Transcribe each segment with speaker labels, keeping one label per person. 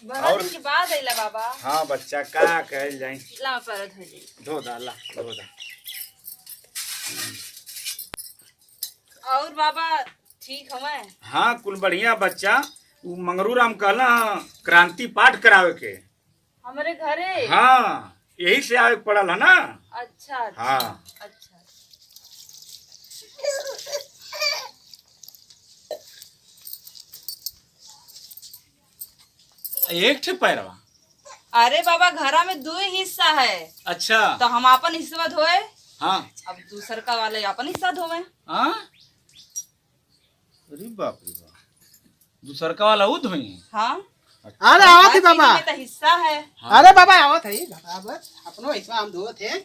Speaker 1: बड़ा दिन के बाद आइला बाबा।
Speaker 2: हाँ बच्चा का कहल जाए।
Speaker 1: ला पर धो दे।
Speaker 2: धो दा ला धो दा।
Speaker 1: और बाबा ठीक हवे?
Speaker 2: हाँ कुल बढ़िया बच्चा। उ मंगरू राम कहला क्रांति पाठ करावे के
Speaker 1: हमारे घरे।
Speaker 2: हाँ यही से आवे पड़ल है ना।
Speaker 1: अच्छा अच्छा।
Speaker 2: हाँ
Speaker 1: अच्छा
Speaker 2: एक ठे पैरवा।
Speaker 1: अरे बाबा घरा में दो ही हिस्सा है।
Speaker 2: अच्छा
Speaker 1: तो हम अपन हिस्सा धोए।
Speaker 2: हाँ
Speaker 1: अब दूसर का वाले अपन हिस्सा धोवे।
Speaker 2: हाँ अरे बाप रे बाप दूसर का वाला वो धोई।
Speaker 1: हाँ
Speaker 3: अरे आवत ही बाबा।
Speaker 1: ये तो हिस्सा है।
Speaker 2: हाँ।
Speaker 3: अरे बाबा आवत है बराबर अपनो हिस्सा हम धोत है।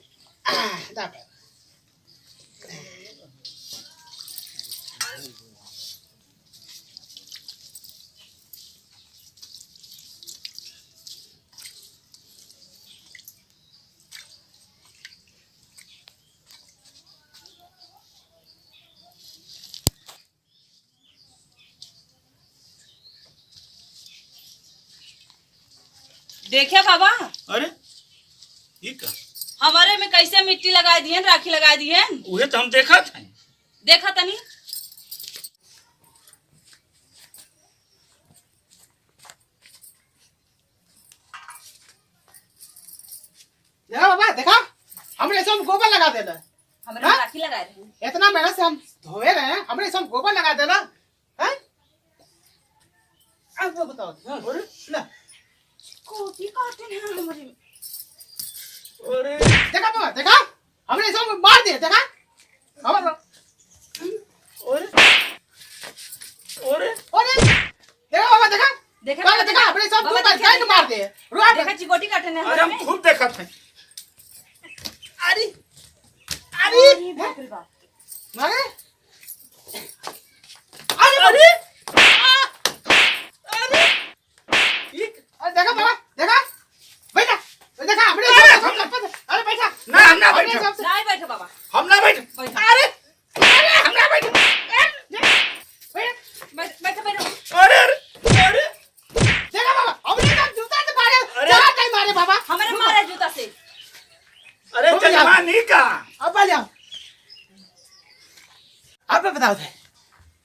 Speaker 1: देखे बाबा
Speaker 2: अरे ये का
Speaker 1: हमारे में कैसे मिट्टी लगा दिए राखी लगा दिए।
Speaker 2: उहे तो हम देखा था।
Speaker 1: देखा तनी
Speaker 3: देखा बाबा देखा हमने सब गोबर लगा देना।
Speaker 1: हमारे में राखी लगा रहे।
Speaker 3: इतना मेहनत से हम धोए रहे हैं हमने सब गोबर लगा देना है। अब वो बताओ अरे ले
Speaker 1: कोटी काटे हैं हमारे में।
Speaker 2: अरे
Speaker 3: देखा बाबा देखा हमने सब मार दिए देखा हमारा।
Speaker 2: अरे अरे
Speaker 3: अरे देखा बाबा देखा
Speaker 1: देखा
Speaker 3: बाबा देखा हमने सब
Speaker 1: बाबा
Speaker 3: गोबर
Speaker 1: देखा,
Speaker 3: काट मार दिए। रुआ
Speaker 1: देखा चिकोटी काटे हैं
Speaker 2: अरे
Speaker 1: हमारे
Speaker 2: हम
Speaker 1: में।
Speaker 2: खूब देखा थे।
Speaker 3: अरे
Speaker 1: अरे बाप रे बाप।
Speaker 3: अरे
Speaker 2: अरे
Speaker 3: अरे देखा बाबा देखा बैठा देखा हमने अरे बैठा
Speaker 2: ना हम ना बैठो।
Speaker 1: नहीं बैठो बाबा।
Speaker 2: हम ना बैठो।
Speaker 1: बैठो
Speaker 3: अरे अरे हम ना बैठो
Speaker 1: बैठो बैठो।
Speaker 2: अरे अरे
Speaker 3: देखा बाबा हमने सब जूता से मारे।
Speaker 2: अरे!
Speaker 3: क्या कहीं मारे बाबा
Speaker 1: हमारे मारे जूता से।
Speaker 2: अरे
Speaker 3: रुक जाओ।
Speaker 2: जजमानी का
Speaker 3: अब आ जाओ अब बताओ थे